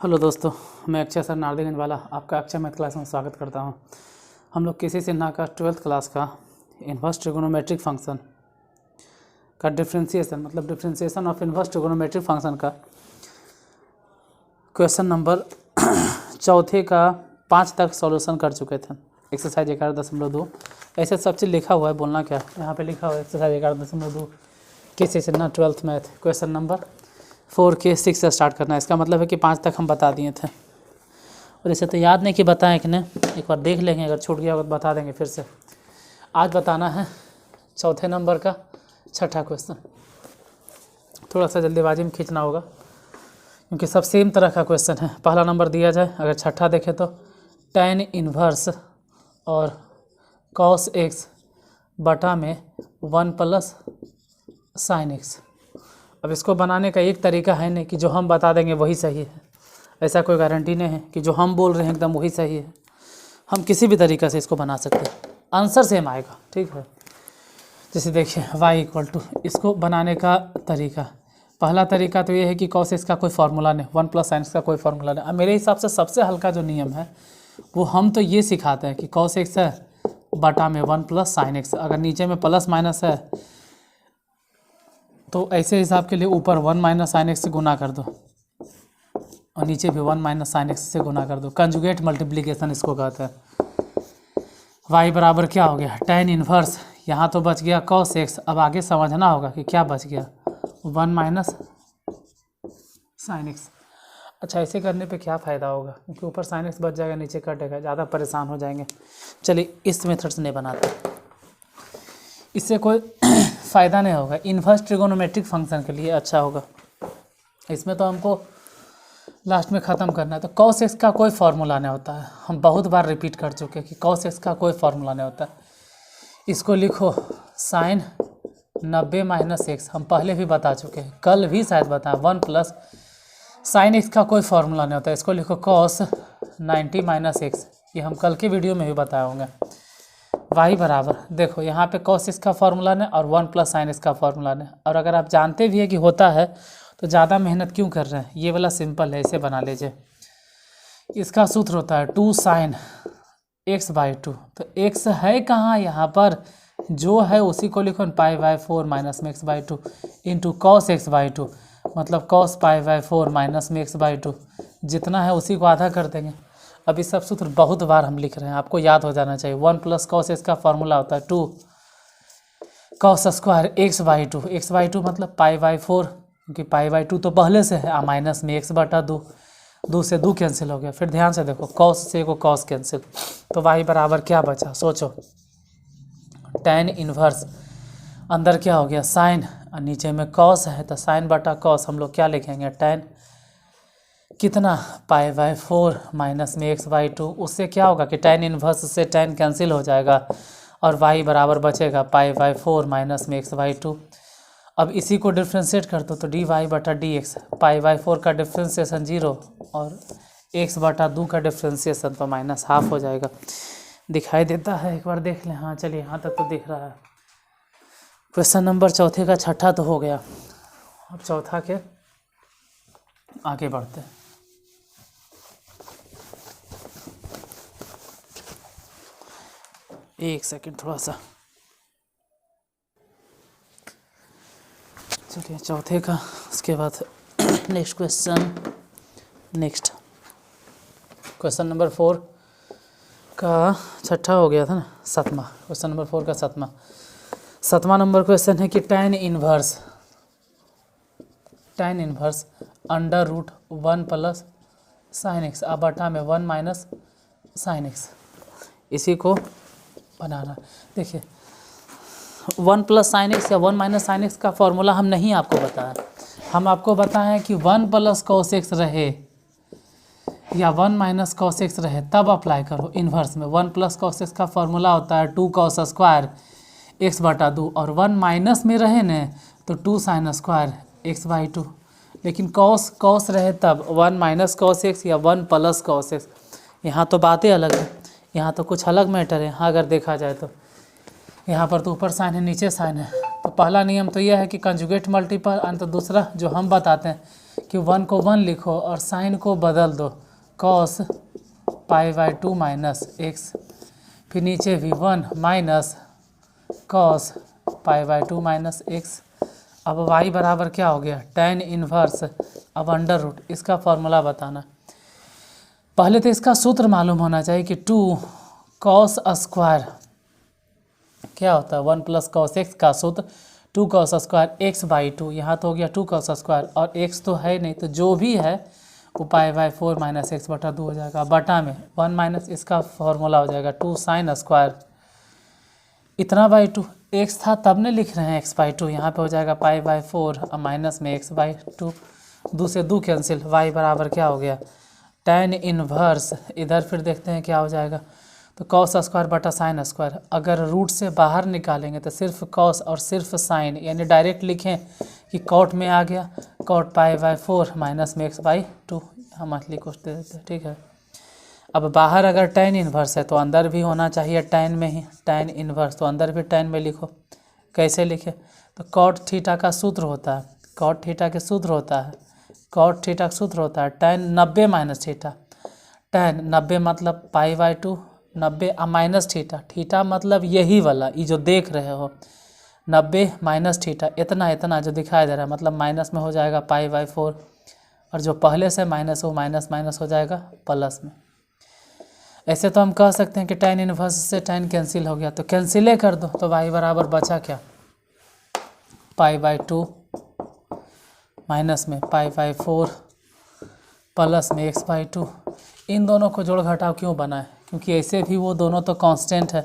Hello दोस्तों, मैं Akshay sir नारदीगंजवाला आपका अक्षय मैथ क्लास में स्वागत करता हूं। हम लोग किसी सिन्हा का 12th क्लास का इन्वर्स ट्रिगोनोमेट्रिक फंक्शन का डिफ्रेंशिएशन मतलब differentiation of inverse trigonometric function का क्वेश्चन नंबर चौथे का 5 तक सॉल्यूशन कर चुके थे। एक्सरसाइज 11.2 ऐसे सब चीज़ लिखा हुआ है, बोलना क्या यहाँ पे लिखा हुआ है एक्सरसाइज 11.2 किसी Sinha 12th math question number 4 के 6 से स्टार्ट करना है। इसका मतलब है कि 5 तक हम बता दिए थे और इसे तो याद नहीं कि बताएं कि नहीं, एक बार देख लेंगे, अगर छूट गया तो बता देंगे फिर से। आज बताना है चौथे नंबर का छठा क्वेश्चन। थोड़ा सा जल्दीबाजी में खींचना होगा क्योंकि सब सेम तरह का क्वेश्चन है। पहला नंबर दिया जाए, अगर छठा देखें तो tan इन्वर्स और cos x बटा में 1 प्लस sin x। अब इसको बनाने का एक तरीका है नहीं कि जो हम बता देंगे वही सही है, ऐसा कोई गारंटी नहीं है कि जो हम बोल रहे हैं एकदम वही सही है। हम किसी भी तरीक़ा से इसको बना सकते हैं, आंसर सेम आएगा, ठीक है। जैसे देखिए y इसको बनाने का तरीका, पहला तरीका तो ये है कि cos x का कोई फार्मूला नहीं, 1 प्लस sin x का कोई फार्मूला नहीं। अब मेरे हिसाब से सबसे हल्का जो नियम है वो हम तो ये सिखाते हैं कि cos x है बटा में 1 प्लस sin x। अगर नीचे में प्लस माइनस है तो ऐसे हिसाब के लिए ऊपर 1 माइनस साइन एक्स से गुना कर दो और नीचे भी 1 माइनस साइन एक्स से गुना कर दो। कंजुगेट मल्टीप्लिकेशन इसको कहते हैं। y बराबर क्या हो गया, tan इन्वर्स, यहाँ तो बच गया cos x। अब आगे समझना होगा कि क्या बच गया, 1 माइनस साइन एक्स। अच्छा, ऐसे करने पे क्या फ़ायदा होगा, क्योंकि ऊपर साइन एक्स बच जाएगा, नीचे कटेगा, ज़्यादा परेशान हो जाएंगे। चलिए इस मेथड से नहीं बनाते, इससे कोई फ़ायदा नहीं होगा। इन्वर्स ट्रिगोनोमेट्रिक फंक्शन के लिए अच्छा होगा। इसमें तो हमको लास्ट में ख़त्म करना है। तो cos x का कोई फार्मूला नहीं होता है, हम बहुत बार रिपीट कर चुके हैं कि cos x का कोई फार्मूला नहीं होता है। इसको लिखो साइन 90 माइनस एक्स, हम पहले भी बता चुके हैं, कल भी शायद बताया। 1 प्लस साइन एक्स का कोई फार्मूला नहीं होता है, इसको लिखो cos 90 माइनस एक्स, ये हम कल के वीडियो में भी बताए होंगे। y बराबर देखो यहाँ पे cos x का फार्मूला ने और 1 प्लस साइन x का फार्मूला ने। और अगर आप जानते भी है कि होता है तो ज़्यादा मेहनत क्यों कर रहे हैं, ये वाला सिंपल है, इसे बना लीजिए। इसका सूत्र होता है 2 साइन x/2। तो x है कहाँ यहाँ पर, जो है उसी को लिखो π/4 माइनस में x/2 इंटू cos x/2, मतलब cos π/4 माइनस में x/2, जितना है उसी को आधा कर देंगे। अब ये सब सूत्र बहुत बार हम लिख रहे हैं, आपको याद हो जाना चाहिए। 1 प्लस cos x का फार्मूला होता है 2 cos स्क्वायर x/2, x/2 मतलब π/4, क्योंकि π/2 तो पहले से है, माइनस में x/2, 2 से 2 कैंसिल हो गया। फिर ध्यान से देखो, cos से को cos कैंसिल, तो y बराबर क्या बचा, सोचो। tan इन्वर्स अंदर क्या हो गया साइन और नीचे में cos है, तो साइन बटा cos हम लोग क्या लिखेंगे, tan कितना π/4 माइनस में x/2। उससे क्या होगा कि tan इन्वर्स से tan कैंसिल हो जाएगा और y बराबर बचेगा π/4 माइनस में x/2। अब इसी को डिफ्रेंशिएट कर दो तो dy बटा dx, π/4 का डिफ्रेंशिएशन 0 और x/2 का डिफ्रेंशिएशन तो -½ हो जाएगा। दिखाई देता है, एक बार देख लें। हाँ चलिए, यहाँ तक तो दिख रहा है। क्वेश्चन नंबर चौथे का छठा तो हो गया, अब चौथा के आगे बढ़ते हैं। एक सेकंड, थोड़ा सा, चलिए चौथे का, उसके बाद नेक्स्ट क्वेश्चन नंबर 4 का छठा हो गया था ना, सातवां। क्वेश्चन नंबर 4 का सातवां नंबर क्वेश्चन है कि tan inverse √1 plus sine x बटा में 1 माइनस साइन एक्स, इसी को बनाना। देखिए 1 प्लस साइन एक्स या 1 माइनस साइन एक्स का फॉर्मूला हम नहीं आपको बताया, हम आपको बताएं कि 1 प्लस cos x रहे या 1 माइनस cos x रहे तब अप्लाई करो इन्वर्स में। 1 प्लस cos x का फॉर्मूला होता है 2 cos स्क्वायर x/2 और 1 माइनस में रहे न तो 2 साइन स्क्वायर x/2। लेकिन cos रहे तब 1 माइनस cos x या 1 प्लस cos x, यहाँ तो बातें अलग है, यहाँ तो कुछ अलग मैटर है। हाँ अगर देखा जाए तो यहाँ पर तो ऊपर साइन है, नीचे साइन है, तो पहला नियम तो यह है कि कंजुगेट मल्टीपल, और तो दूसरा जो हम बताते हैं कि 1 को 1 लिखो और साइन को बदल दो, कॉस π/2 माइनस एक्स, फिर नीचे भी 1 माइनस कॉस π/2 माइनस एक्स। अब y बराबर क्या हो गया, tan इन्वर्स, अब अंडर रूट, इसका फॉर्मूला बताना। पहले तो इसका सूत्र मालूम होना चाहिए कि 2 कॉस स्क्वायर क्या होता है, 1 प्लस कॉस एक्स का सूत्र 2 कॉस स्क्वायर x/2, यहाँ तो हो गया 2 कॉस स्क्वायर और x तो है नहीं, तो जो भी है वो π/4 माइनस x/2 हो जाएगा, बटा में 1 माइनस इसका फॉर्मूला हो जाएगा 2 साइन स्क्वायर इतना बाई 2, x था तब ने लिख रहे हैं x/2, यहाँ पे हो जाएगा π/4 और माइनस में x/2, 2 से 2 कैंसिल, y बराबर क्या हो गया, tan इन्वर्स, इधर फिर देखते हैं क्या हो जाएगा, तो कॉस स्क्वायर बटा साइन स्क्वायर, अगर रूट से बाहर निकालेंगे तो सिर्फ कॉस और सिर्फ साइन, यानी डायरेक्ट लिखें कि कॉट में आ गया, कॉट π/4 माइनस में x/2, हम असली कुछ दे देते हैं, ठीक है। अब बाहर अगर tan इन्वर्स है तो अंदर भी होना चाहिए tan में ही, tan इन्वर्स तो अंदर भी tan में लिखो, कैसे लिखे, तो कॉट थीटा का सूत्र होता है, कॉट थीटा के सूत्र होता है, कॉट थीटा का सूत्र होता है tan 90 माइनस थीटा, tan 90 मतलब π/2, 90 माइनस थीटा, थीटा मतलब यही वाला, ये जो देख रहे हो 90 माइनस थीटा, इतना इतना जो दिखाई दे रहा है, मतलब माइनस में हो जाएगा π/4 और जो पहले से माइनस वो माइनस माइनस हो जाएगा प्लस में। ऐसे तो हम कह सकते हैं कि tan इन्वर्स से tan कैंसिल हो गया, तो कैंसिले कर दो, तो y बराबर बचा क्या, π/2 माइनस में π/4 प्लस में x/2, इन दोनों को जोड़ घटाव क्यों बनाए, क्योंकि ऐसे भी वो दोनों तो कांस्टेंट है,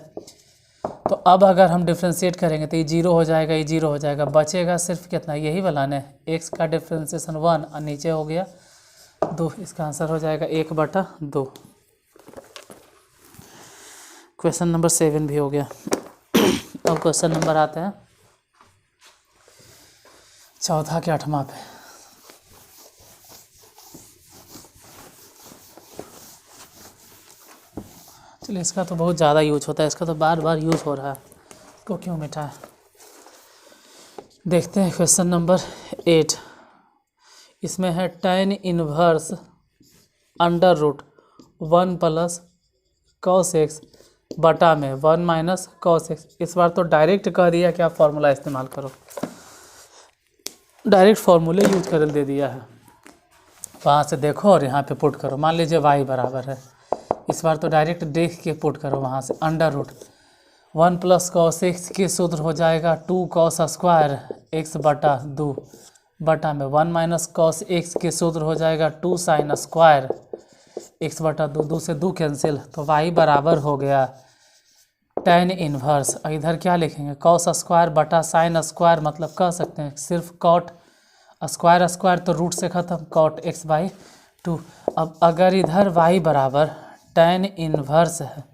तो अब अगर हम डिफ्रेंशिएट करेंगे तो ये 0 हो जाएगा, ये 0 हो जाएगा, बचेगा सिर्फ कितना, यही वाला ने x का डिफ्रेंशिएशन 1 और नीचे हो गया 2, इसका आंसर हो जाएगा 1/2। क्वेश्चन नंबर 7 भी हो गया। अब क्वेश्चन नंबर आते हैं चौथा के 8वां पे। चलिए, इसका तो बहुत ज़्यादा यूज होता है, इसका तो बार बार यूज हो रहा है, इसको क्यों मिटाएं। देखते हैं क्वेश्चन नंबर 8, इसमें है tan inverse under root 1 plus cos x बटा में 1 माइनस कॉस एक्स। इस बार तो डायरेक्ट कह दिया कि आप फॉर्मूला इस्तेमाल करो, डायरेक्ट फार्मूले यूज कर दे दिया है, वहाँ से देखो और यहाँ पे पुट करो। मान लीजिए y बराबर है, इस बार तो डायरेक्ट देख के पुट करो वहाँ से, under root 1 plus cos x के सूत्र हो जाएगा 2 कॉस स्क्वायर x/2 बटा में 1 माइनस कॉस एक्स के सूत्र हो जाएगा 2 साइन स्क्वायर x/2, 2 से 2 कैंसिल, तो y बराबर हो गया tan इन्वर्स, इधर क्या लिखेंगे, कॉस स्क्वायर बटा साइन स्क्वायर, मतलब कह सकते हैं सिर्फ कॉट स्क्वायर स्क्वायर तो रूट से ख़त्म, कॉट x/2। अब अगर इधर y बराबर tan इन्वर्स है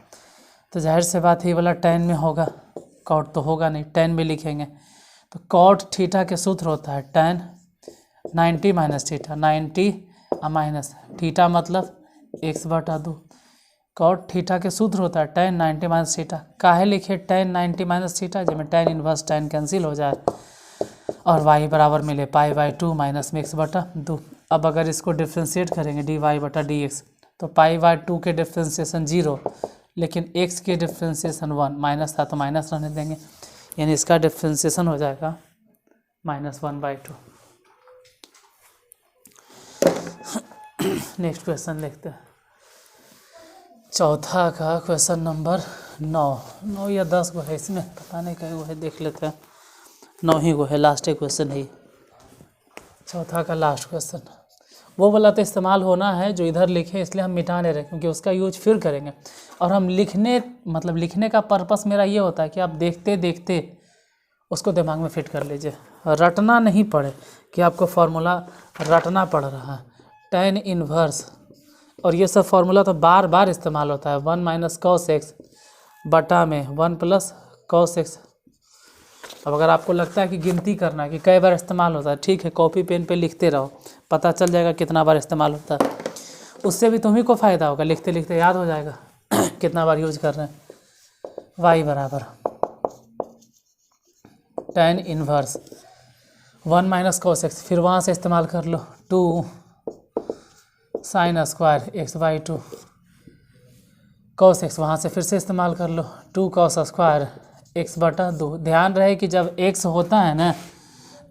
तो जाहिर से बात ही वाला tan में होगा, कॉट तो होगा नहीं, tan में लिखेंगे, तो कॉट थीटा के सूत्र होता है tan 90 minus theta, 90 minus theta मतलब x/2, कॉट थीटा के सूत्र होता है tan 90 माइनस थीटा। काहे लिखे tan 90 माइनस थीटा, जब tan इन्वर्स tan कैंसिल हो जाए और y बराबर मिले π/2 माइनस में x/2। अब अगर इसको डिफ्रेंशिएट करेंगे dy/dx, तो π/2 के डिफ्रेंशिएशन 0, लेकिन x के डिफ्रेंशिएशन 1, माइनस था तो माइनस रहने देंगे, यानी इसका डिफ्रेंशिएशन हो जाएगा -1/2। नेक्स्ट क्वेश्चन देखते हैं, चौथा का क्वेश्चन नंबर 9 या 10 गो है, इसमें पता नहीं कई गो है, देख लेते हैं, 9 ही गो है, लास्ट क्वेश्चन है चौथा का लास्ट क्वेश्चन। वो वाला तो इस्तेमाल होना है जो इधर लिखे, इसलिए हम मिटा नहीं रहे, क्योंकि उसका यूज फिर करेंगे, और हम लिखने का पर्पस मेरा ये होता है कि आप देखते देखते उसको दिमाग में फिट कर लीजिए, रटना नहीं पड़े कि आपको फार्मूला रटना पड़ रहा है। tan इन्वर्स, और ये सब फार्मूला तो बार बार इस्तेमाल होता है, 1 माइनस कॉस एक्स बटा में 1 प्लस कॉस एक्स। अब अगर आपको लगता है कि गिनती करना है कि कई बार इस्तेमाल होता है, ठीक है, कॉपी पेन पे लिखते रहो, पता चल जाएगा कितना बार इस्तेमाल होता है, उससे भी तुम्ही को फ़ायदा होगा, लिखते लिखते याद हो जाएगा कितना बार यूज कर रहे हैं। y बराबर tan inverse 1 minus cos x, फिर वहाँ से इस्तेमाल कर लो 2 sine square x by 2 cos x, वहाँ से फिर से इस्तेमाल कर लो 2 कॉस स्क्वायर एक्स बटा 2। ध्यान रहे कि जब एक्स होता है ना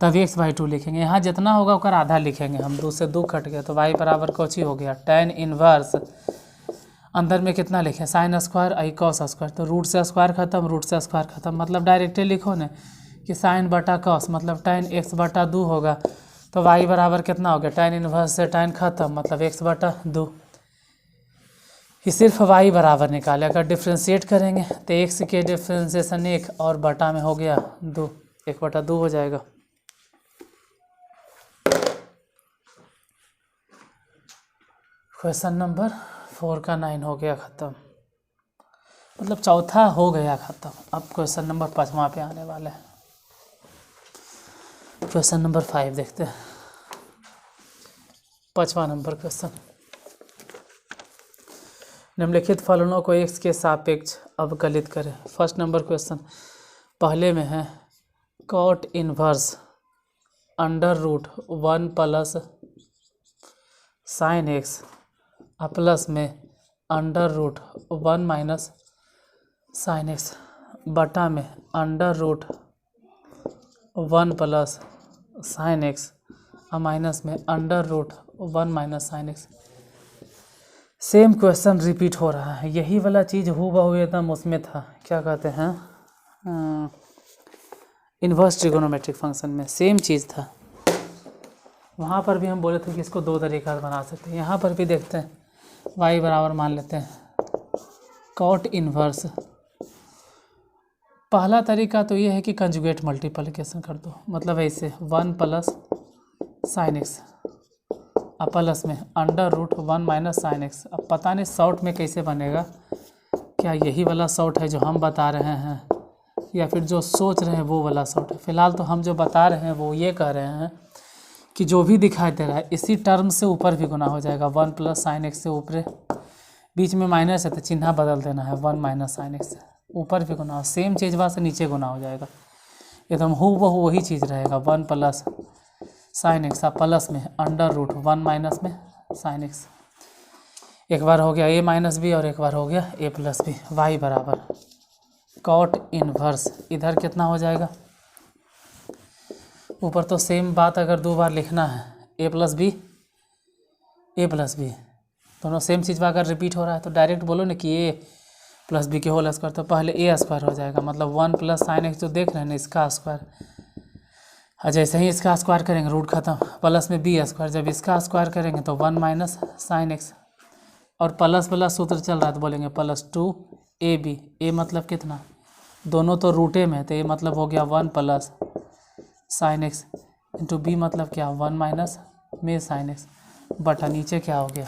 तब एक्स बाई 2 लिखेंगे, यहाँ जितना होगा उसका आधा लिखेंगे हम, 2 से 2 कट गया तो वाई बराबर कोची हो गया tan इनवर्स, अंदर में कितना लिखे sine square I cos square, तो रूट से स्क्वायर खत्म, रूट से स्क्वायर खत्म, मतलब डायरेक्टली लिखो ना कि साइन बटा कॉस मतलब tan एक्स बटा 2 होगा, तो वाई बराबर कितना हो गया tan इनवर्स से tan खत्म मतलब एक्स बटा 2। ये सिर्फ वाई बराबर निकाले, अगर डिफ्रेंशिएट करेंगे तो एक्स के डिफ्रेंशिएशन 1 और बटा में हो गया 2, 1 बटा 2 हो जाएगा। क्वेश्चन नंबर 4 का 9 हो गया ख़त्म, मतलब चौथा हो गया ख़त्म। अब क्वेश्चन नंबर 5वां पे आने वाला है। क्वेश्चन नंबर 5 देखते हैं, 5वां नंबर क्वेश्चन। निम्नलिखित फलनों को x के सापेक्ष अवकलित करें। फर्स्ट नंबर क्वेश्चन पहले में है cot inverse under root 1 plus sine x plus में under root 1 minus sine x बटा में under root 1 plus sine x minus में under root 1 minus sine x. Same question repeat हो रहा है, यही वाला चीज़ हूबहू एकदम उसमें था, क्या कहते हैं इन्वर्स ट्रिगोनोमेट्रिक फंक्शन में सेम चीज़ था। वहाँ पर भी हम बोले थे कि इसको 2 तरीक़ा से बना सकते हैं, यहाँ पर भी देखते हैं y बराबर मान लेते हैं कॉट इन्वर्स। पहला तरीका तो ये है कि कंजुगेट मल्टीप्लिकेशन कर दो, मतलब ऐसे 1 प्लस साइन एक्स प्लस में under root 1 minus sine x. अब पता नहीं शॉर्ट में कैसे बनेगा, क्या यही वाला शॉर्ट है जो हम बता रहे हैं या फिर जो सोच रहे हैं वो वाला शॉर्ट है। फ़िलहाल तो हम जो बता रहे हैं वो ये कह रहे हैं कि जो भी दिखाई दे रहा है इसी टर्म से ऊपर भी गुना हो जाएगा, 1 प्लस साइन एक्स से ऊपर, बीच में माइनस है तो चिन्ह बदल देना है, 1 माइनस साइन एक्स से ऊपर भी गुना हो, सेम चीज़ वहाँ से नीचे गुना हो जाएगा, एकदम हूबहू वही चीज़ रहेगा। 1 प्लस साइन एक्स प्लस में अंडर रूट 1 माइनस में साइन एक्स, एक बार हो गया a माइनस बी और एक बार हो गया a प्लस बी। वाई बराबर कॉट इनवर्स, इधर कितना हो जाएगा, ऊपर तो सेम बात अगर 2 बार लिखना है a प्लस बी दोनों सेम चीज़ अगर रिपीट हो रहा है तो डायरेक्ट बोलो ना कि a प्लस बी के होल स्क्वायर, तो पहले a स्क्वायर हो जाएगा, मतलब 1 प्लस साइन एक्स जो देख रहे हैं ना इसका स्क्वायर, जैसे ही इसका स्क्वायर करेंगे रूट खत्म, प्लस में बी स्क्वायर, जब इसका स्क्वायर करेंगे तो 1 माइनस साइन एक्स, और प्लस प्लस सूत्र चल रहा है तो बोलेंगे प्लस 2ab, a मतलब कितना, दोनों तो रूटे में, तो a मतलब हो गया 1 plus sine x into b मतलब क्या 1 माइनस में साइन एक्स बटा नीचे क्या हो गया,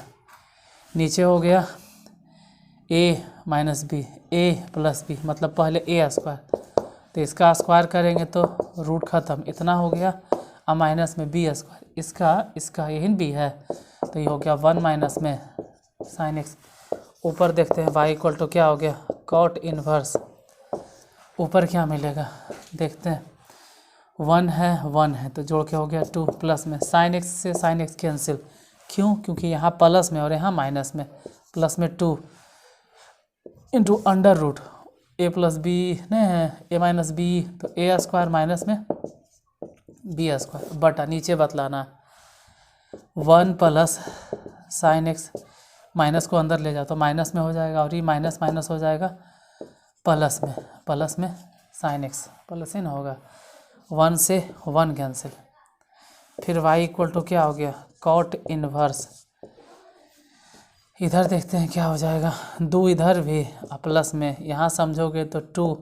नीचे हो गया a minus b, a plus b मतलब पहले a स्क्वायर, तो इसका स्क्वायर करेंगे तो रूट ख़त्म, इतना हो गया, और माइनस में बी स्क्वायर, इसका यही बी है तो ये हो गया 1 माइनस में साइन एक्स। ऊपर देखते हैं y इक्वल टू क्या हो गया कॉट इनवर्स, ऊपर क्या मिलेगा देखते हैं, 1 है तो जोड़ के हो गया 2 प्लस में साइन एक्स से साइन एक्स कैंसिल, क्यों, क्योंकि यहाँ प्लस में और यहाँ माइनस में, प्लस में 2 into under root a plus b नहीं है a माइनस बी, तो a स्क्वायर माइनस में बी स्क्वायर बटा नीचे बतलाना 1 प्लस साइन एक्स, माइनस को अंदर ले जाओ तो माइनस में हो जाएगा, और ये माइनस माइनस हो जाएगा प्लस में साइन एक्स, प्लस ही ना होगा, 1 से 1 कैंसिल, फिर y इक्वल टू क्या हो गया कॉट इनवर्स, इधर देखते हैं क्या हो जाएगा, 2 इधर भी प्लस में, यहाँ समझोगे तो 2,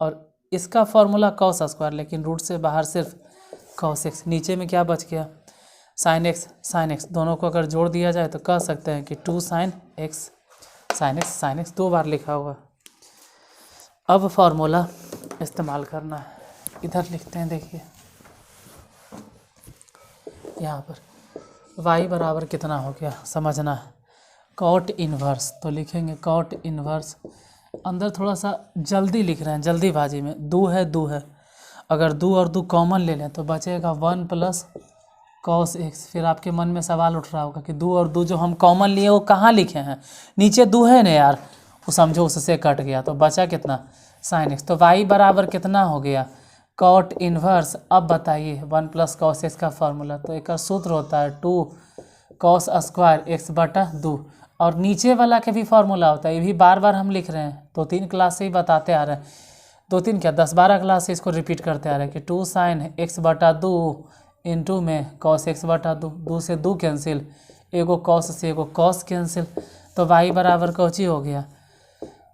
और इसका फॉर्मूला कॉस स्क्वायर, लेकिन रूट से बाहर सिर्फ कॉस एक्स, नीचे में क्या बच गया साइन एक्स, दोनों को अगर जोड़ दिया जाए तो कह सकते हैं कि 2 साइन एक्स 2 बार लिखा हुआ। अब फॉर्मूला इस्तेमाल करना है, इधर लिखते हैं, देखिए यहाँ पर y बराबर कितना हो गया समझना है, कॉट इनवर्स, तो लिखेंगे कॉट इनवर्स, अंदर थोड़ा सा जल्दी लिख रहे हैं, जल्दीबाजी में, 2 है, अगर 2 और 2 कॉमन ले लें तो बचेगा 1 प्लस कॉस एक्स। फिर आपके मन में सवाल उठ रहा होगा कि दो और दो जो हम कॉमन लिए वो कहाँ लिखे हैं, नीचे दो है ना यार, वो समझो उससे कट गया तो बचा कितना साइन एक्स। तो वाई बराबर कितना हो गया कॉट इन्वर्स। अब बताइए 1 प्लस कॉस एक्स का फॉर्मूला, तो एक सूत्र होता है 2 कॉस स्क्वायर एक्स बटा 2, और नीचे वाला के भी फॉर्मूला होता है, ये भी बार बार हम लिख रहे हैं, 2-3 क्लास से ही बताते आ रहे हैं, 2-3 क्या 10-12 क्लास से इसको रिपीट करते आ रहे हैं कि 2 साइन एक्स बटा 2 इंटू में कॉस एक्स बटा 2, 2 से 2 कैंसिल, एगो कॉस से एगो कॉस कैंसिल, तो वाई बराबर कौची हो गया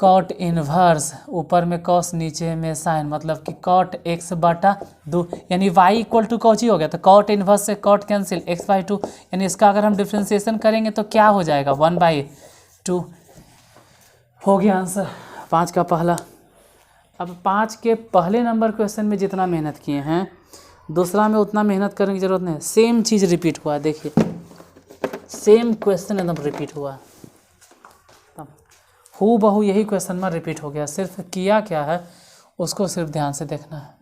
कॉट इन्वर्स, ऊपर में कॉस नीचे में साइन, मतलब कि कॉट एक्स बटा 2, यानी वाई इक्वल टू कौची हो गया, तो कॉट इन्वर्स से कॉट कैंसिल x/2, यानी इसका अगर हम डिफ्रेंसिएशन करेंगे तो क्या हो जाएगा 1/2 हो गया आंसर 5 का पहला। अब 5 के पहले नंबर क्वेश्चन में जितना मेहनत किए हैं दूसरा में उतना मेहनत करने की ज़रूरत नहीं है, सेम चीज़ रिपीट हुआ है, देखिए सेम क्वेश्चन एकदम रिपीट हुआ है, हू बहू यही क्वेश्चन में रिपीट हो गया, सिर्फ किया क्या है उसको सिर्फ ध्यान से देखना है।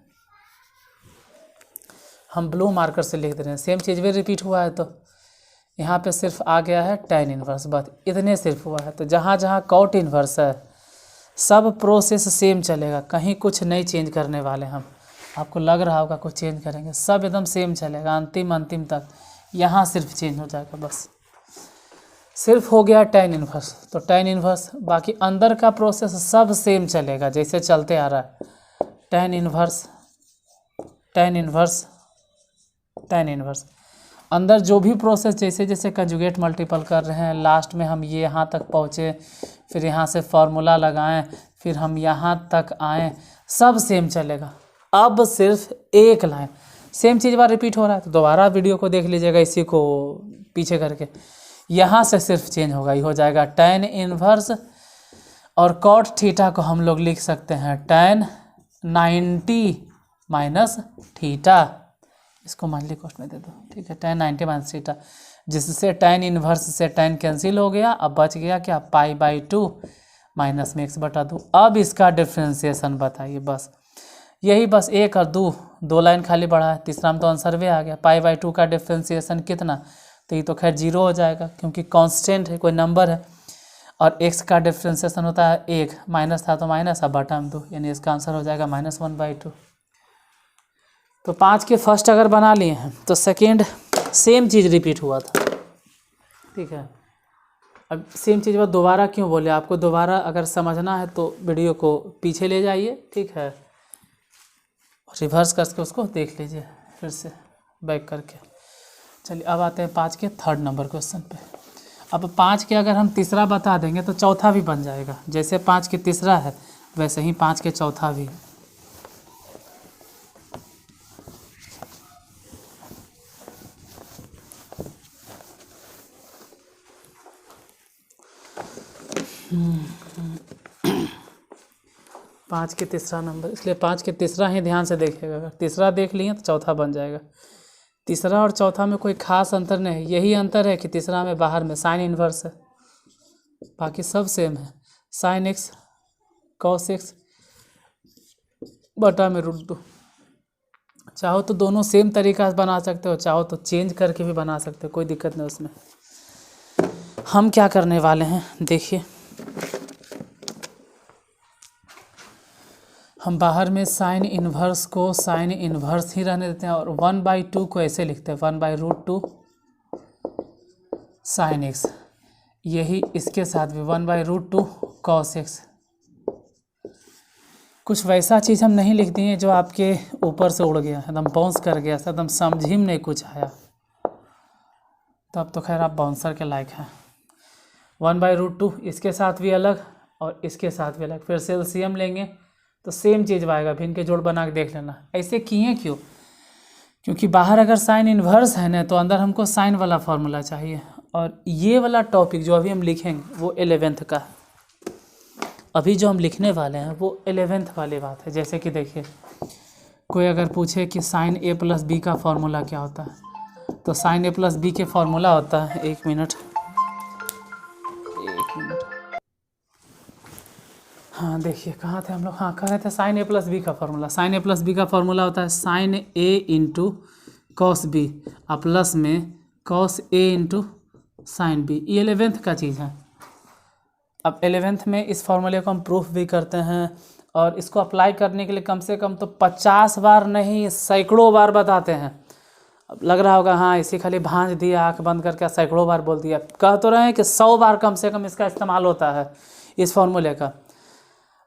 हम ब्लू मार्कर से लिख दे रहे हैं, सेम चीज़ भी रिपीट हुआ है, तो यहाँ पे सिर्फ आ गया है tan इन्वर्स, बस इतने सिर्फ हुआ है। तो जहाँ जहाँ कॉट इन्वर्स है सब प्रोसेस सेम चलेगा, कहीं कुछ नहीं चेंज करने वाले हम, आपको लग रहा होगा कुछ चेंज करेंगे, सब एकदम सेम चलेगा अंतिम तक, यहाँ सिर्फ चेंज हो जाएगा बस, सिर्फ हो गया tan इन्वर्स, तो tan इन्वर्स, बाकी अंदर का प्रोसेस सब सेम चलेगा जैसे चलते आ रहा है, tan inverse tan inverse tan inverse, अंदर जो भी प्रोसेस जैसे जैसे कंजुगेट मल्टीपल कर रहे हैं, लास्ट में हम ये यहाँ तक पहुँचे, फिर यहाँ से फार्मूला लगाएं, फिर हम यहाँ तक आएँ, सब सेम चलेगा। अब सिर्फ एक लाइन सेम चीज़ बार रिपीट हो रहा है, तो दोबारा वीडियो को देख लीजिएगा इसी को पीछे करके, यहाँ से सिर्फ चेंज होगा, ये हो जाएगा tan इन्वर्स, और कॉट थीटा को हम लोग लिख सकते हैं tan 90 माइनस थीटा, इसको माइनली कॉस्ट में दे दो, ठीक है, tan 90 माइनस थीटा, जिससे tan इन्वर्स से tan कैंसिल हो गया, अब बच गया क्या π/2 माइनस में x/2। अब इसका डिफ्रेंसिएशन बताइए, बस यही, बस 1 और 2 लाइन खाली बढ़ा है, तीसरा में तो आंसर भी आ गया, π/2 का डिफ्रेंसिएशन कितना, तो ये तो खैर 0 हो जाएगा क्योंकि कांस्टेंट है, कोई नंबर है, और x का डिफ्रेंसिएशन होता है 1, माइनस था तो माइनस, अब बटा में 2, यानी इसका आंसर हो जाएगा -1/2। तो 5 के फर्स्ट अगर बना लिए हैं तो सेकेंड सेम चीज़ रिपीट हुआ था, ठीक है। अब सेम चीज़ बात दोबारा क्यों बोले, आपको दोबारा अगर समझना है तो वीडियो को पीछे ले जाइए, ठीक है, रिवर्स करके उसको देख लीजिए फिर से बैक करके। चलिए अब आते हैं 5 के थर्ड नंबर क्वेश्चन पे। अब 5 के अगर हम तीसरा बता देंगे तो चौथा भी बन जाएगा, जैसे 5 के तीसरा है वैसे ही 5 के चौथा भी। पाँच के तीसरा नंबर, इसलिए 5 के तीसरा ही ध्यान से देखिएगा, अगर तीसरा देख लिए तो चौथा बन जाएगा। तीसरा और चौथा में कोई खास अंतर नहीं है, यही अंतर है कि तीसरा में बाहर में साइन इन्वर्स है, बाकी सब सेम है, साइन एक्स कॉस एक्स बटा में √2। चाहो तो दोनों सेम तरीका से बना सकते हो, चाहो तो चेंज करके भी बना सकते हो, कोई दिक्कत नहीं उसमें। हम क्या करने वाले हैं देखिए, हम बाहर में साइन इन्वर्स को साइन इन्वर्स ही रहने देते हैं, और 1/2 को ऐसे लिखते हैं 1/√2 साइन एक्स, यही इसके साथ भी 1/√2 कॉस एक्स। कुछ वैसा चीज़ हम नहीं लिख दिए जो आपके ऊपर से उड़ गया, एकदम बाउंस कर गया, एकदम समझ ही में नहीं कुछ आया, तो अब तो खैर आप बाउंसर के लायक हैं। 1/√2 इसके साथ भी अलग और इसके साथ भी अलग, फिर से एलसीएम लेंगे तो सेम चीज़ आएगा, फिर इनके जोड़ बना के देख लेना। ऐसे किए क्यों, क्योंकि बाहर अगर साइन इन्वर्स है ना तो अंदर हमको साइन वाला फार्मूला चाहिए, और ये वाला टॉपिक जो अभी हम लिखेंगे वो 11th का है, अभी जो हम लिखने वाले हैं वो 11th वाली बात है। जैसे कि देखिए, कोई अगर पूछे कि साइन a + b का फार्मूला क्या होता है, तो साइन a + b के फार्मूला होता है, एक मिनट, हाँ देखिए कहाँ थे हम लोग, हाँ कह रहे थे साइन a + b का फार्मूला, साइन a + b का फार्मूला होता है sine a into cos b और प्लस में cos a into sine b. ये 11th का चीज़ है। अब 11th में इस फॉर्मूले को हम प्रूफ भी करते हैं और इसको अप्लाई करने के लिए कम से कम तो 50 बार नहीं सैकड़ों बार बताते हैं। अब लग रहा होगा हाँ इसी खाली भांज दिया, आँख बंद करके सैकड़ों बार बोल दिया। कह तो रहे हैं कि 100 बार कम से कम इसका इस्तेमाल होता है इस फॉर्मूले का।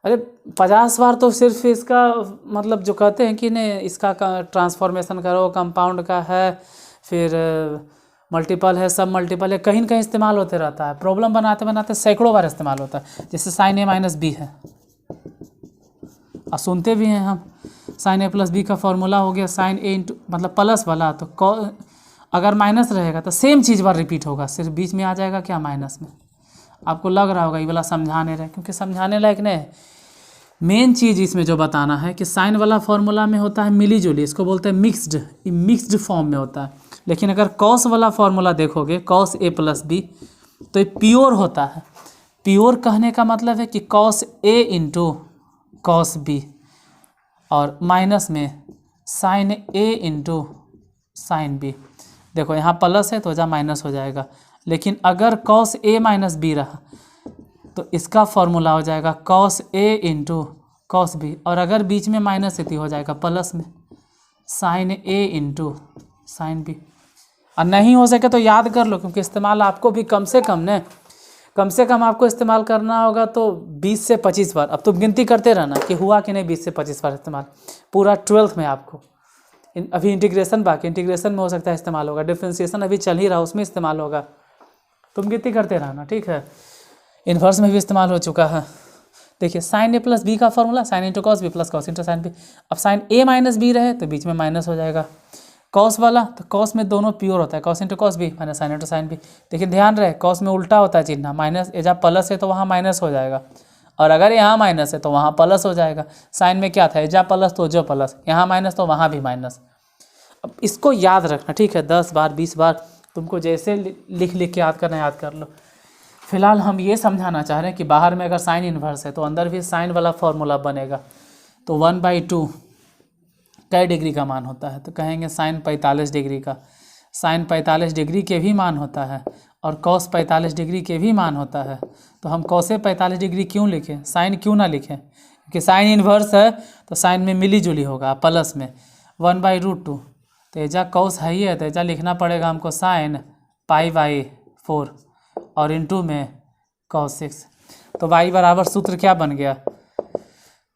अरे 50 बार तो सिर्फ इसका मतलब जो कहते हैं कि नहीं इसका ट्रांसफॉर्मेशन करो, कंपाउंड का है, फिर मल्टीपल है, सब मल्टीपल है, कहीं न कहीं इस्तेमाल होते रहता है। प्रॉब्लम बनाते बनाते सैकड़ों बार इस्तेमाल होता है। जैसे साइन ए माइनस बी है और सुनते भी हैं हम, साइन ए प्लस बी का फॉर्मूला हो गया साइन ए इंटू मतलब प्लस वाला, तो अगर माइनस रहेगा तो सेम चीज़ बार रिपीट होगा, सिर्फ बीच में आ जाएगा क्या माइनस में। आपको लग रहा होगा ये वाला समझाने रहे, क्योंकि समझाने लायक नहीं है। मेन चीज़ इसमें जो बताना है कि साइन वाला फॉर्मूला में होता है मिली जुली, इसको बोलते हैं मिक्स्ड, ये मिक्स्ड फॉर्म में होता है। लेकिन अगर कॉस वाला फॉर्मूला देखोगे कॉस ए प्लस बी तो ये प्योर होता है। प्योर कहने का मतलब है कि cos a into cos b और माइनस में sign a into sine B. देखो यहाँ प्लस है तो वजह माइनस हो जाएगा, लेकिन अगर कॉस ए माइनस बी रहा तो इसका फॉर्मूला हो जाएगा cos a into cos b, और अगर बीच में माइनस है तो हो जाएगा प्लस में sign a into sine B. और नहीं हो सके तो याद कर लो, क्योंकि इस्तेमाल आपको भी कम से कम आपको इस्तेमाल करना होगा तो 20 से 25 बार। अब तुम गिनती करते रहना कि हुआ कि नहीं 20 से 25 बार इस्तेमाल पूरा 12th में आपको। अभी इंटीग्रेशन बाकी, इंटीग्रेशन में हो सकता है इस्तेमाल होगा, डिफ्रेंशिएशन अभी चल ही रहा उसमें इस्तेमाल होगा, तुम गिनती करते रहना, ठीक है। इन्वर्स में भी इस्तेमाल हो चुका है। देखिए साइन ए प्लस बी का formula sine into cos b plus cos into sine b. अब साइन ए माइनस बी रहे तो बीच में माइनस हो जाएगा। कॉस वाला तो कॉस में दोनों प्योर होता है, cos into cos b minus sine into sine b. लेकिन ध्यान रहे कॉस में उल्टा होता है चिन्ह, माइनस एजा प्लस है तो वहाँ माइनस हो जाएगा, और अगर यहाँ माइनस है तो वहाँ प्लस हो जाएगा। साइन में क्या था एजा प्लस तो जो प्लस, यहाँ माइनस तो वहाँ भी माइनस। अब इसको याद रखना, ठीक है, 10 बार 20 बार तुमको जैसे लिख के याद करना याद कर लो। फिलहाल हम ये समझाना चाह रहे हैं कि बाहर में अगर साइन इन्वर्स है तो अंदर भी साइन वाला फॉर्मूला बनेगा। तो 1/2 कई डिग्री का मान होता है, तो कहेंगे साइन 45 डिग्री का। साइन 45 डिग्री के भी मान होता है और कॉस 45 डिग्री के भी मान होता है। तो हम कॉसे 45 डिग्री क्यों लिखें, साइन क्यों ना लिखें, क्योंकि साइन इन्वर्स है तो साइन में मिली जुली होगा प्लस में 1/√2। तो एजा कॉस है ही है तो एजा लिखना पड़ेगा हमको साइन π/4 और इंटू में cos 6। तो y बराबर सूत्र क्या बन गया,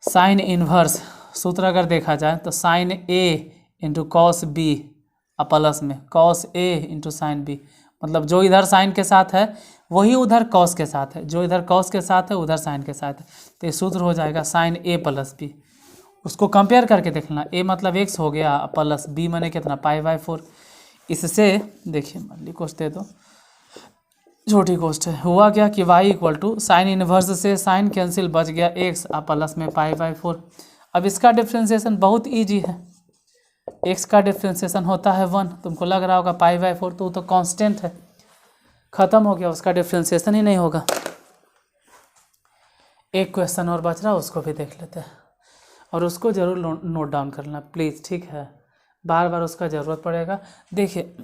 साइन इन्वर्स। सूत्र अगर देखा जाए तो sine a into cos b plus में cos a into sine b. मतलब जो इधर साइन के साथ है वही उधर कॉस के साथ है, जो इधर कॉस के साथ है उधर साइन के साथ है। तो ये सूत्र हो जाएगा साइन a प्लस बी। उसको कंपेयर करके देखना, a मतलब x हो गया प्लस b मैंने कितना π/4। इससे देखिए मल्ली कोष्ट दे दो, छोटी कोष्ट है। हुआ क्या कि y equal to sine inverse से साइन कैंसिल बच गया x प्लस में π/4। अब इसका डिफ्रेंशिएशन बहुत इजी है, x का डिफ्रेंशिएशन होता है 1। तुमको लग रहा होगा π/4 तो कांस्टेंट है, ख़त्म हो गया, उसका डिफ्रेंशिएशन ही नहीं होगा। एक क्वेश्चन और बच रहा है, उसको भी देख लेते हैं और उसको ज़रूर नोट डाउन करना प्लीज़, ठीक है, बार बार उसका ज़रूरत पड़ेगा। देखिए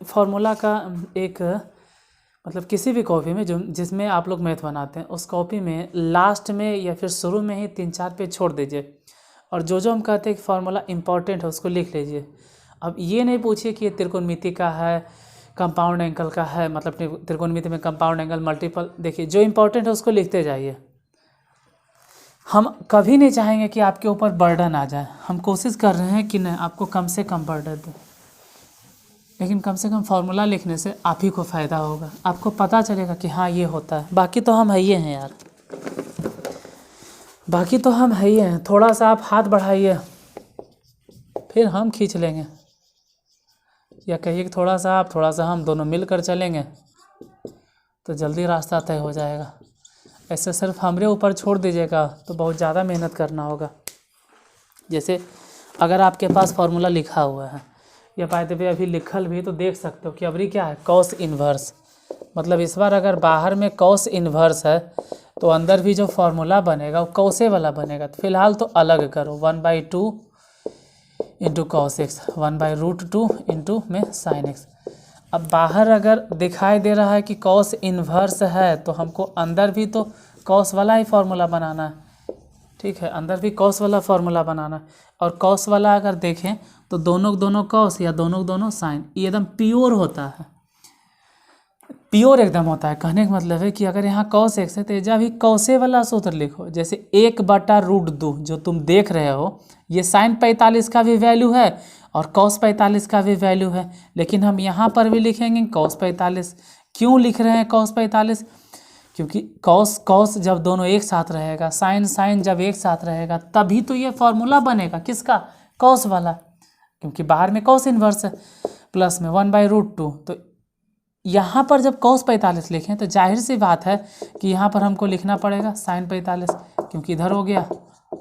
फॉर्मूला का एक मतलब किसी भी कॉपी में जो जिसमें आप लोग मैथ बनाते हैं उस कॉपी में लास्ट में या फिर शुरू में ही 3-4 पेज छोड़ दीजिए, और जो हम कहते हैं कि फार्मूला इंपॉर्टेंट है उसको लिख लीजिए। अब ये नहीं पूछिए कि ये त्रिकोणमिति का है, कंपाउंड एंगल का है, मतलब त्रिकोणमिति में कंपाउंड एंगल मल्टीपल, देखिए जो इंपॉर्टेंट है उसको लिखते जाइए। हम कभी नहीं चाहेंगे कि आपके ऊपर बर्डन आ जाए, हम कोशिश कर रहे हैं कि नहीं आपको कम से कम बर्डन दें, लेकिन कम से कम फार्मूला लिखने से आप ही को फ़ायदा होगा, आपको पता चलेगा कि हाँ ये होता है। बाकी तो हम है ही हैं यार, बाकी तो हम है ही हैं। थोड़ा सा आप हाथ बढ़ाइए फिर हम खींच लेंगे, या कहिए कि थोड़ा सा हम दोनों मिलकर चलेंगे तो जल्दी रास्ता तय हो जाएगा। ऐसे सिर्फ हमरे ऊपर छोड़ दीजिएगा तो बहुत ज़्यादा मेहनत करना होगा। जैसे अगर आपके पास फार्मूला लिखा हुआ है या बाय द वे अभी लिखल भी, तो देख सकते हो कि अभी क्या है कॉस इन्वर्स, मतलब इस बार अगर बाहर में कॉस इन्वर्स है तो अंदर भी जो फार्मूला बनेगा वो कॉसे वाला बनेगा। तो फिलहाल तो अलग करो, 1/2 इंटू कॉस एक्स, 1/√2 इंटू में साइन एक्स। अब बाहर अगर दिखाई दे रहा है कि कॉस इन्वर्स है तो हमको अंदर भी तो कॉस वाला ही फॉर्मूला बनाना है, ठीक है, अंदर भी कॉस वाला फॉर्मूला बनाना है। और कॉस वाला अगर देखें तो दोनों कॉस या दोनों साइन, ये एकदम प्योर होता है, प्योर एकदम होता है। कहने का मतलब है कि अगर यहाँ कॉस एक्स है तो जब भी कॉसे वाला सूत्र लिखो, जैसे 1/√2 जो तुम देख रहे हो, ये साइन 45 का भी वैल्यू है और कॉस 45 का भी वैल्यू है, लेकिन हम यहाँ पर भी लिखेंगे कॉस 45। क्यों लिख रहे हैं कॉस 45? क्योंकि कॉस जब दोनों एक साथ रहेगा, साइन जब एक साथ रहेगा तभी तो ये फॉर्मूला बनेगा, किसका? कॉस वाला, क्योंकि बाहर में कॉस इन्वर्स है, प्लस में 1/√2। तो यहाँ पर जब कॉस 45 लिखें तो जाहिर सी बात है कि यहाँ पर हमको लिखना पड़ेगा साइन 45, क्योंकि इधर हो गया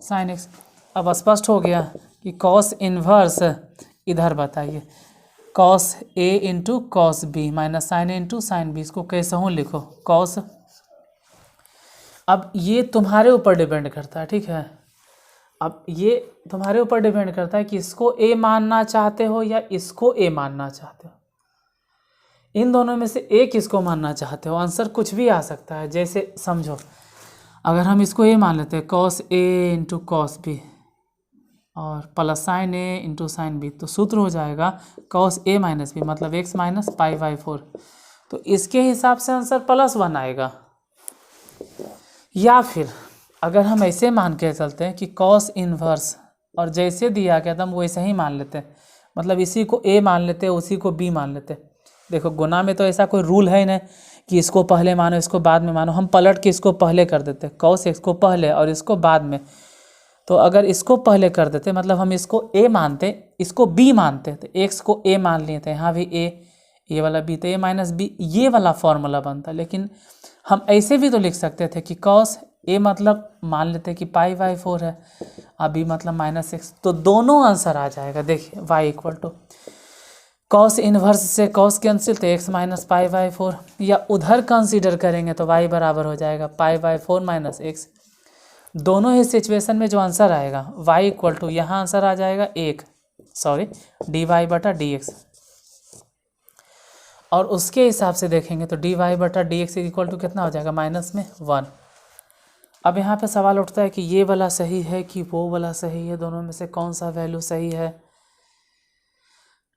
साइन एक्स। अब स्पष्ट हो गया कि कॉस इन्वर्स इधर बताइए, cos a into cos b minus sine a into sine b, इसको कैसे हूँ लिखो कॉस। अब ये तुम्हारे ऊपर डिपेंड करता है, ठीक है, अब ये तुम्हारे ऊपर डिपेंड करता है कि इसको ए मानना चाहते हो या इसको ए मानना चाहते हो। इन दोनों में से एक इसको मानना चाहते हो, आंसर कुछ भी आ सकता है। जैसे समझो अगर हम इसको ए मान लेते हैं, cos a into cos b और plus sign a into sine B, तो सूत्र हो जाएगा कॉस ए माइनस बी, मतलब एक्स माइनस पाई/4। तो इसके हिसाब से आंसर +1 आएगा। या फिर अगर हम ऐसे मान के चलते हैं कि कॉस इन्वर्स, और जैसे दिया गया था हम वैसे ही मान लेते हैं, मतलब इसी को ए मान लेते हैं, उसी को बी मान लेते हैं। देखो गुना में तो ऐसा कोई रूल है ही नहीं कि इसको पहले मानो इसको बाद में मानो, हम पलट के इसको पहले कर देते, कॉस एक्स को पहले और इसको बाद में। तो अगर इसको पहले कर देते मतलब हम इसको ए मानते, इसको बी मानते, तो एक्स को ए मान लिए थे, यहाँ भी ए, ये वाला बी, तो ए माइनस बी, ये वाला फॉर्मूला बनता। लेकिन हम ऐसे भी तो लिख सकते थे कि कॉस ए मतलब मान लेते कि पाई/4 है, और बी मतलब -x, तो दोनों आंसर आ जाएगा। देखिए y = कॉस इन्वर्स से कॉस कैंसिल, तो x माइनस पाई/4, या उधर कंसीडर करेंगे तो y बराबर हो जाएगा पाई/4 माइनस x। दोनों ही सिचुएशन में जो आंसर आएगा y = यहाँ आंसर आ जाएगा dy/dx, और उसके हिसाब से देखेंगे तो dy/dx = कितना हो जाएगा, -1। अब यहाँ पे सवाल उठता है कि ये वाला सही है कि वो वाला सही है, दोनों में से कौन सा वैल्यू सही है,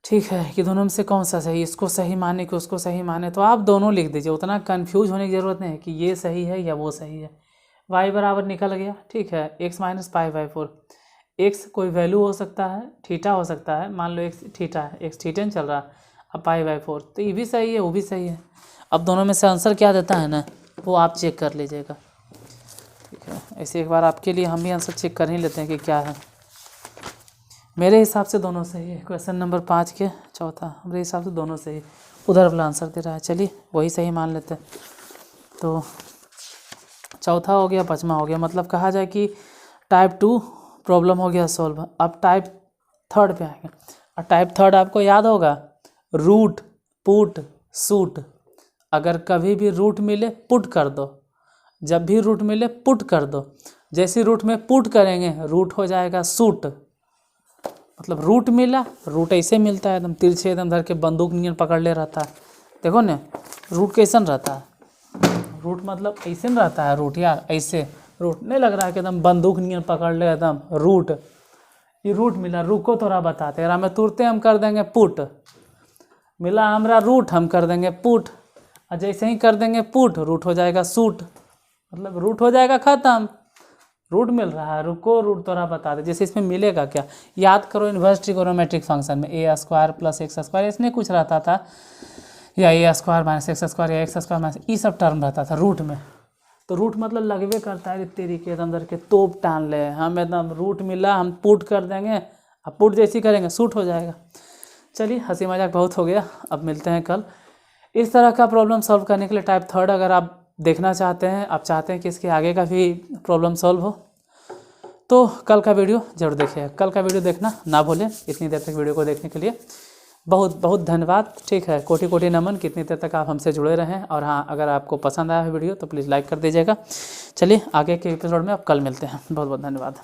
ठीक है, कि दोनों में से कौन सा सही, इसको सही माने कि उसको सही माने। तो आप दोनों लिख दीजिए, उतना कंफ्यूज होने की ज़रूरत नहीं है कि ये सही है या वो सही है। y बराबर निकल गया, ठीक है, x माइनस पाई/4। x कोई वैल्यू हो सकता है, थीटा हो सकता है, मान लो x थीटा है, x थीटन चल रहा है, अब पाई/4, तो ये भी सही है वो भी सही है। अब दोनों में से आंसर क्या देता है ना, वो आप चेक कर लीजिएगा, ठीक है। ऐसे एक बार आपके लिए हम भी आंसर चेक कर ही लेते हैं कि क्या है। मेरे हिसाब से दोनों सही है, क्वेश्चन नंबर 5 के चौथा, मेरे हिसाब से दोनों सही, उधर वाला आंसर दे रहा है, चलिए वही सही मान लेते हैं। तो चौथा हो गया, पाँचवा हो गया, मतलब कहा जाए कि टाइप 2 प्रॉब्लम हो गया सॉल्व। अब टाइप 3 पे आएंगे, और टाइप 3 आपको याद होगा, रूट, पुट, सूट। अगर कभी भी रूट मिले पुट कर दो, जब भी रूट मिले पुट कर दो। जैसे रूट में पुट करेंगे रूट हो जाएगा सूट, मतलब रूट मिला, रूट ऐसे मिलता है एकदम तिरछे, एकदम धर के बंदूक नियन पकड़ ले रहता है। देखो ना रूट कैसन रहता है, रूट मतलब ऐसे न रहता है रूट यार, ऐसे रूट नहीं लग रहा है कि एकदम बंदूक नियन पकड़ ले एकदम रूट। ये रूट मिला, रुको थोड़ा बताते, अगर हमें तुरते हम कर देंगे पुट, मिला हमारा रूट हम कर देंगे पुट, और जैसे ही कर देंगे पुट रूट हो जाएगा सूट, मतलब रूट हो जाएगा ख़त्म। रूट मिल रहा है, रुको रूट थोड़ा बता दे। जैसे इसमें मिलेगा क्या, याद करो इन्वर्स ट्रिगोनोमेट्रिक फंक्शन में a² + x² इसमें कुछ रहता था, या a² - x² या x² - ये सब टर्म रहता था रूट में। तो रूट मतलब लगवे करता है तेरी के एकदम के तोप टान ले, हम एकदम रूट मिला हम पुट कर देंगे, अब पुट जैसी करेंगे सूट हो जाएगा। चलिए हंसी मजाक बहुत हो गया, अब मिलते हैं कल। इस तरह का प्रॉब्लम सॉल्व करने के लिए टाइप 3 अगर आप देखना चाहते हैं, आप चाहते हैं कि इसके आगे का भी प्रॉब्लम सॉल्व हो, तो कल का वीडियो जरूर देखिएगा। कल का वीडियो देखना ना भूलें। इतनी देर तक वीडियो को देखने के लिए बहुत बहुत धन्यवाद, ठीक है, कोटि कोटि नमन कि इतनी देर तक आप हमसे जुड़े रहें। और हाँ, अगर आपको पसंद आया है वीडियो तो प्लीज़ लाइक कर दीजिएगा। चलिए आगे के एपिसोड में अब कल मिलते हैं, बहुत बहुत धन्यवाद।